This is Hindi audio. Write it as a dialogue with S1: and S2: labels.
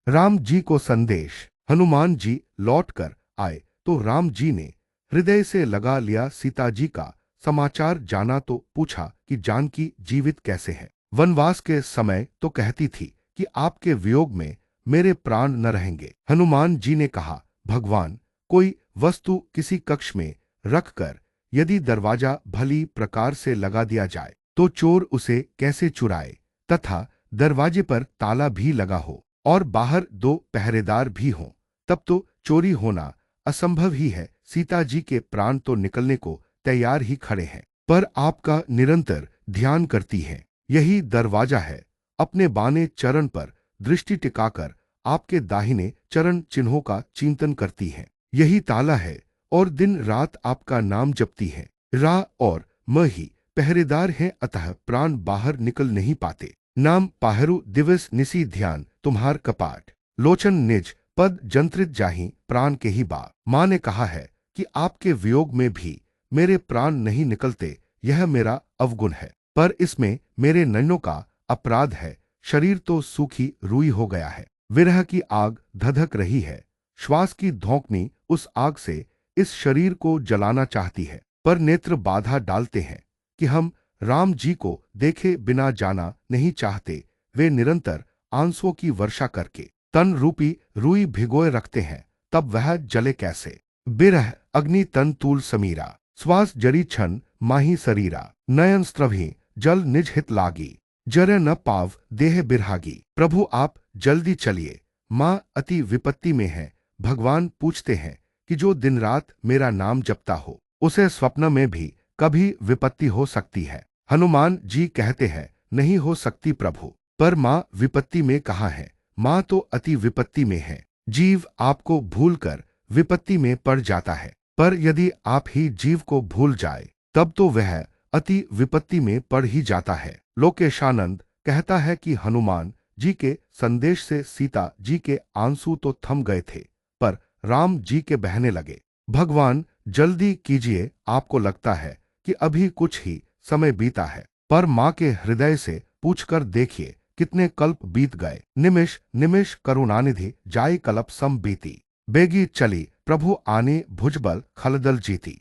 S1: राम जी को संदेश। हनुमान जी लौटकर आए तो राम जी ने हृदय से लगा लिया सीता जी का समाचार जाना तो पूछा कि जानकी जीवित कैसे है। वनवास के समय तो कहती थी कि आपके वियोग में मेरे प्राण न रहेंगे। हनुमान जी ने कहा, भगवान, कोई वस्तु किसी कक्ष में रखकर यदि दरवाजा भली प्रकार से लगा दिया जाए तो चोर उसे कैसे चुराए, तथा दरवाजे पर ताला भी लगा हो और बाहर दो पहरेदार भी हों, तब तो चोरी होना असंभव ही है। सीता जी के प्राण तो निकलने को तैयार ही खड़े हैं, पर आपका निरंतर ध्यान करती हैं। यही दरवाजा है। अपने बाने चरण पर दृष्टि टिकाकर आपके दाहिने चरण चिन्हों का चिंतन करती हैं। यही ताला है और दिन रात आपका नाम जपती हैं। रा और म ही पहरेदार हैं, अतः प्राण बाहर निकल नहीं पाते। नाम पाहरू दिवस निसी ध्यान तुम्हार कपाट, लोचन निज पद जंत्रित जाहि प्राण के ही बा। माँ ने कहा है कि आपके वियोग में भी मेरे प्राण नहीं निकलते, यह मेरा अवगुण है, पर इसमें मेरे नैनों का अपराध है। शरीर तो सूखी रुई हो गया है, विरह की आग धधक रही है। श्वास की धौंकनी उस आग से इस शरीर को जलाना चाहती है, पर नेत्र बाधा डालते हैं कि हम राम जी को देखे बिना जाना नहीं चाहते। वे निरंतर आंसुओं की वर्षा करके तन रूपी रुई भिगोए रखते हैं, तब वह जले कैसे। बिरह अग्नि तन तूल समीरा, श्वास जरी छन माही शरीरा, नयन स्त्रभी जल निज हित लागी, जरे न पाव देह बिरहागी। प्रभु आप जल्दी चलिए, माँ अति विपत्ति में है। भगवान पूछते हैं कि जो दिन रात मेरा नाम जपता हो उसे स्वप्न में भी कभी विपत्ति हो सकती है। हनुमान जी कहते हैं, नहीं हो सकती प्रभु। पर माँ विपत्ति में कहाँ है? माँ तो अति विपत्ति में है। जीव आपको भूलकर विपत्ति में पड़ जाता है, पर यदि आप ही जीव को भूल जाए तब तो वह अति विपत्ति में पड़ ही जाता है। लोकेशानंद कहता है कि हनुमान जी के संदेश से सीता जी के आंसू तो थम गए थे, पर राम जी के बहने लगे। भगवान जल्दी कीजिए, आपको लगता है कि अभी कुछ ही समय बीता है, पर माँ के हृदय से पूछकर देखिए कितने कल्प बीत गए। निमिष निमिष करुणानिधि जाई कल्प सम बीती, बेगी चली प्रभु आने भुजबल खलदल जीती।